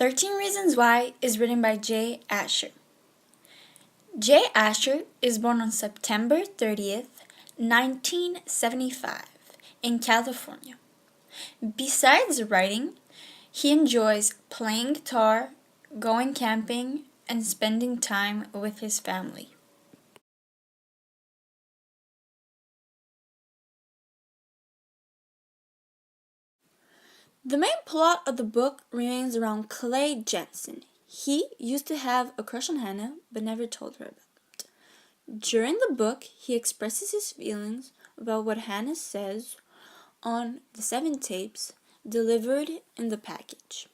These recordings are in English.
13 Reasons Why is written by Jay Asher. Jay Asher is born on September 30th, 1975, in California. Besides writing, he enjoys playing guitar, going camping, and spending time with his family. The main plot of the book remains around Clay Jensen. He used to have a crush on Hannah, but never told her about it. During the book, he expresses his feelings about what Hannah says on the 7 tapes delivered in the package.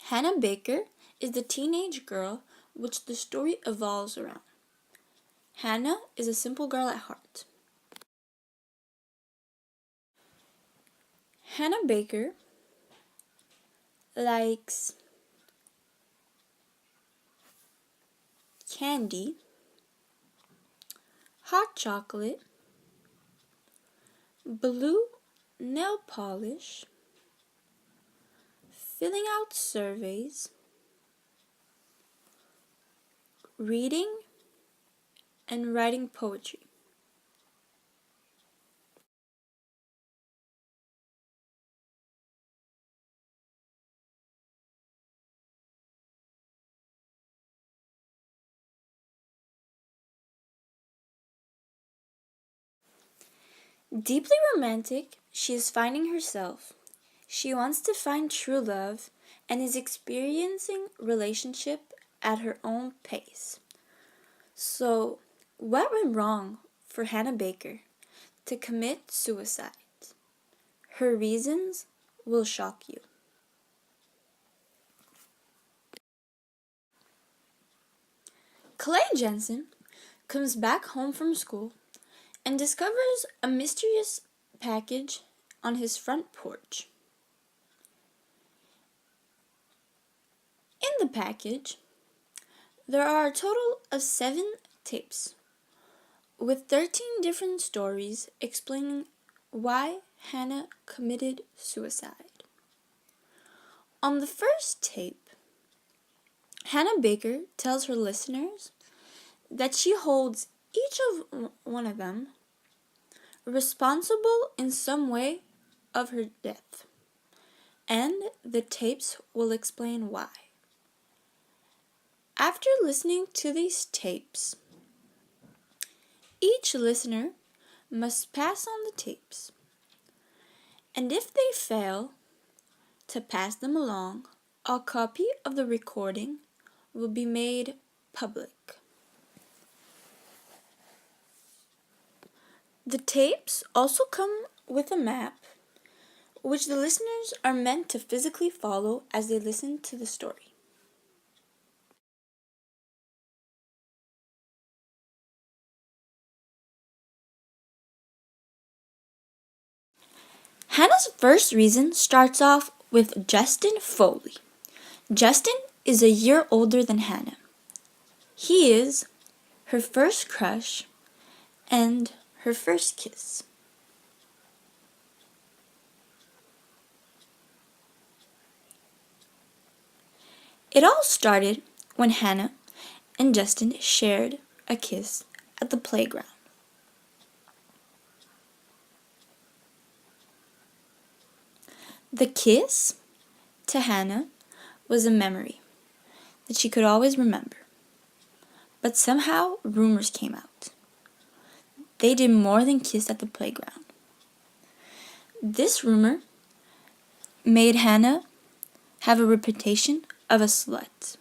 Hannah Baker is the teenage girl which the story evolves around. Hannah is a simple girl at heart. Hannah Baker likes candy, hot chocolate, blue nail polish, filling out surveys, reading, and writing poetry. Deeply romantic, she is finding herself. She wants to find true love and is experiencing relationship at her own pace. So, what went wrong for Hannah Baker to commit suicide? Her reasons will shock you. Clay Jensen comes back home from school and discovers a mysterious package on his front porch. In the package, there are a total of 7 tapes with 13 different stories explaining why Hannah committed suicide. On the first tape, Hannah Baker tells her listeners that she holds each of one of them responsible in some way of her death, and the tapes will explain why. After listening to these tapes, each listener must pass on the tapes, and if they fail to pass them along, a copy of the recording will be made public. The tapes also come with a map, which the listeners are meant to physically follow as they listen to the story. Hannah's first reason starts off with Justin Foley. Justin is a year older than Hannah. He is her first crush and her first kiss. It all started when Hannah and Justin shared a kiss at the playground. The kiss, to Hannah, was a memory that she could always remember. But somehow rumors came out. They did more than kiss at the playground. This rumor made Hannah have a reputation of a slut.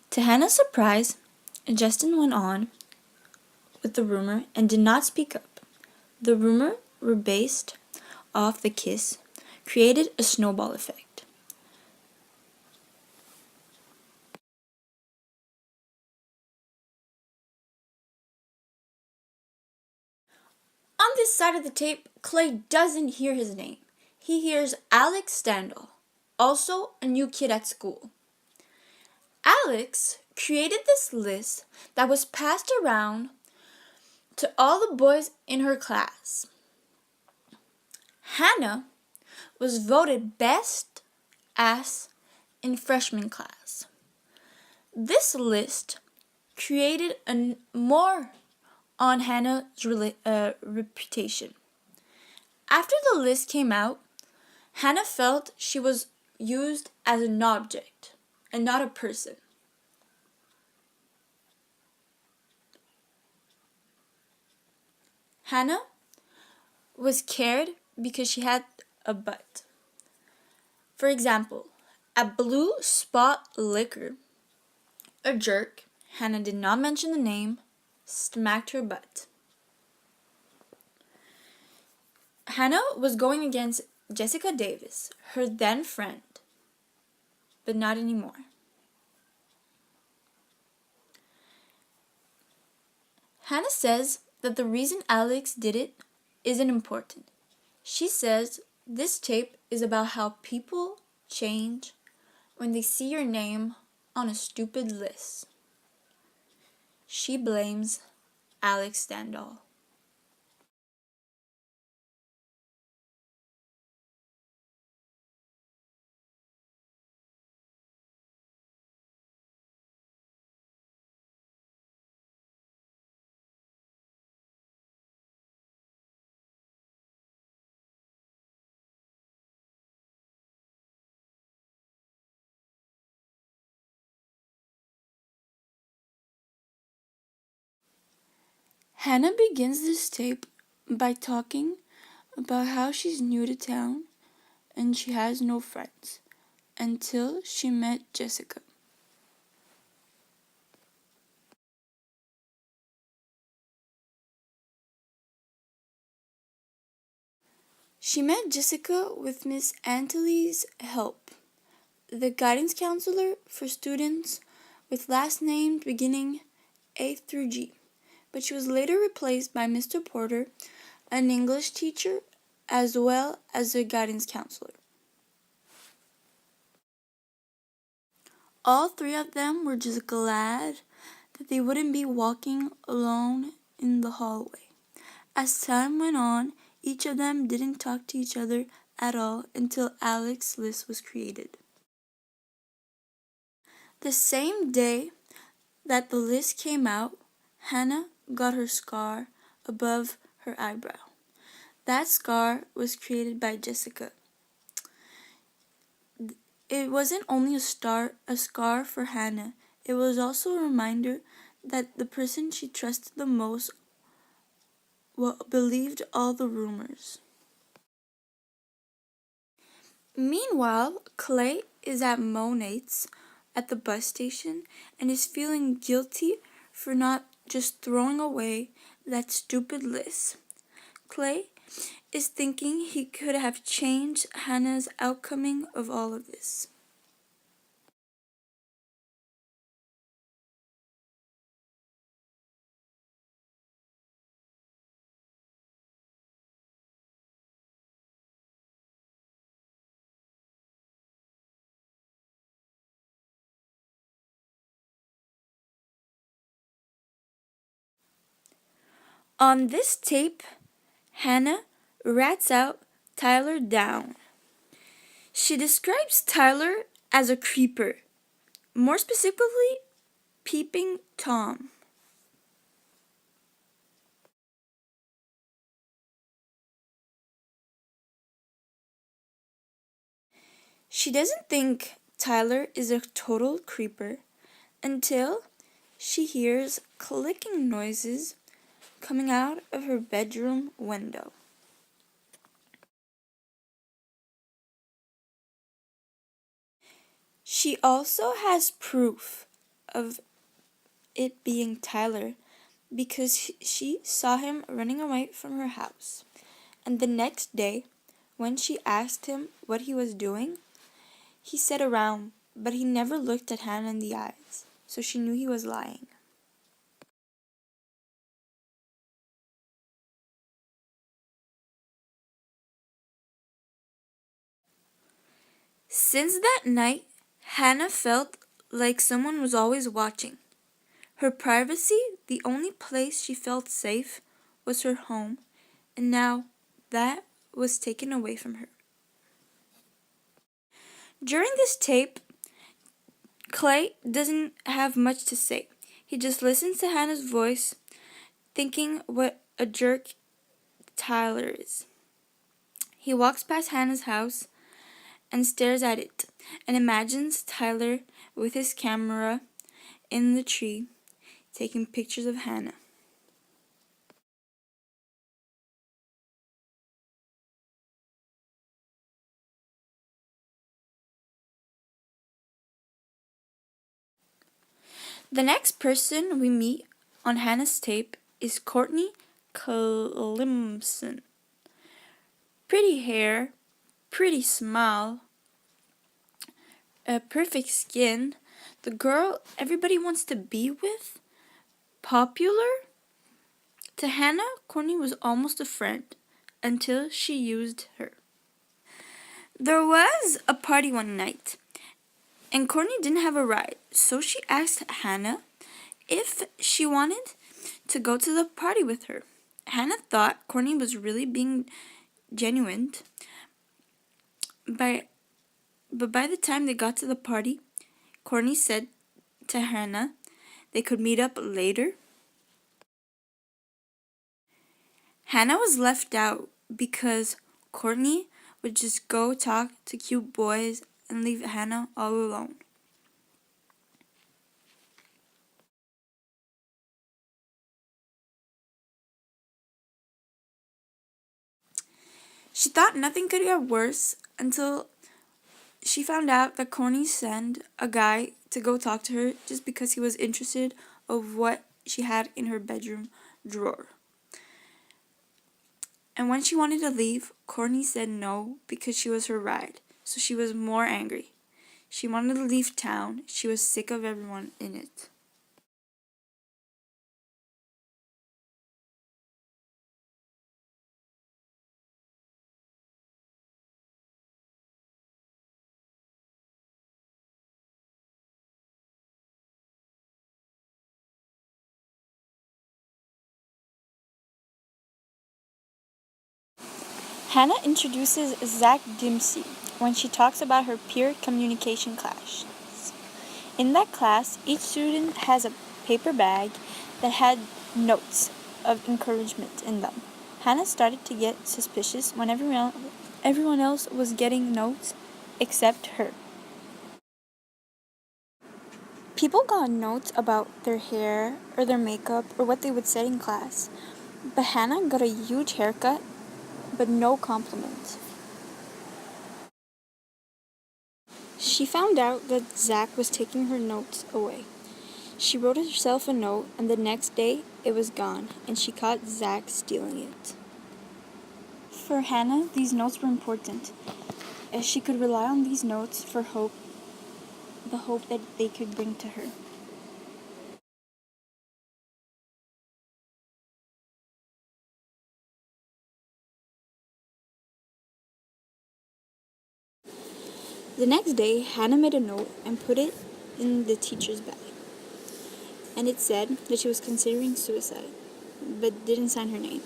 To Hannah's surprise, Justin went on with the rumor and did not speak up. The rumor were based off the kiss, created a snowball effect. On this side of the tape, Clay doesn't hear his name. He hears Alex Standall, also a new kid at school. Alex created this list that was passed around to all the boys in her class. Hannah was voted best ass in freshman class. This list created more on Hannah's reputation. After the list came out, Hannah felt she was used as an object and not a person. Hannah was cared because she had a butt. For example, at Blue Spot Liquor, a jerk, Hannah did not mention the name, smacked her butt. Hannah was going against Jessica Davis, her then friend, but not anymore. Hannah says that the reason Alex did it isn't important. She says this tape is about how people change when they see your name on a stupid list. She blames Alex Standall. Hannah begins this tape by talking about how she's new to town and she has no friends until she met Jessica. She met Jessica with Miss Antilles' help, the guidance counselor for students with last names beginning A through G, but she was later replaced by Mr. Porter, an English teacher, as well as a guidance counselor. All three of them were just glad that they wouldn't be walking alone in the hallway. As time went on, each of them didn't talk to each other at all until Alex's list was created. The same day that the list came out, Hannah got her scar above her eyebrow. That scar was created by Jessica. It wasn't only a scar for Hannah. It was also a reminder that the person she trusted the most believed all the rumors. Meanwhile, Clay is at Monet's at the bus station and is feeling guilty for not just throwing away that stupid list. Clay is thinking he could have changed Hannah's outcoming of all of this. On this tape, Hannah rats out Tyler down. She describes Tyler as a creeper, more specifically, Peeping Tom. She doesn't think Tyler is a total creeper until she hears clicking noises coming out of her bedroom window. She also has proof of it being Tyler because she saw him running away from her house. And the next day, when she asked him what he was doing, he said around, but he never looked at Hannah in the eyes, so she knew he was lying. Since that night, Hannah felt like someone was always watching. Her privacy, the only place she felt safe, was her home, and now that was taken away from her. During this tape, Clay doesn't have much to say. He just listens to Hannah's voice, thinking what a jerk Tyler is. He walks past Hannah's house and stares at it and imagines Tyler with his camera in the tree taking pictures of Hannah. The next person we meet on Hannah's tape is Courtney Clemson. Pretty hair, pretty smile, a perfect skin, the girl everybody wants to be with, popular. To Hannah, Courtney was almost a friend until she used her. There was a party one night, and Courtney didn't have a ride, so she asked Hannah if she wanted to go to the party with her. Hannah thought Courtney was really being genuine, but by the time they got to the party, Courtney said to Hannah they could meet up later. Hannah was left out because Courtney would just go talk to cute boys and leave Hannah all alone. She thought nothing could get worse until she found out that Courtney sent a guy to go talk to her just because he was interested of what she had in her bedroom drawer. And when she wanted to leave, Courtney said no because she was her ride, so she was more angry. She wanted to leave town. She was sick of everyone in it. Hannah introduces Zach Dempsey when she talks about her peer communication class. In that class, each student has a paper bag that had notes of encouragement in them. Hannah started to get suspicious when everyone else was getting notes except her. People got notes about their hair or their makeup or what they would say in class, but Hannah got a huge haircut but no compliment. She found out that Zach was taking her notes away. She wrote herself a note, and the next day it was gone, and she caught Zach stealing it. For Hannah, these notes were important, as she could rely on these notes for hope, the hope that they could bring to her. The next day, Hannah made a note and put it in the teacher's bag. And it said that she was considering suicide, but didn't sign her name.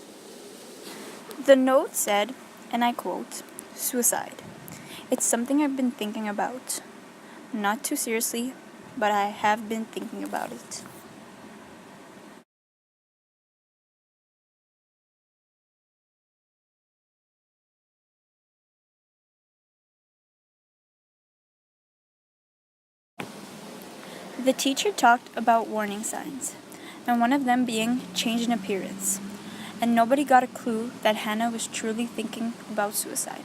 The note said, and I quote, "Suicide. It's something I've been thinking about. Not too seriously, but I have been thinking about it." The teacher talked about warning signs, and one of them being change in appearance, and nobody got a clue that Hannah was truly thinking about suicide.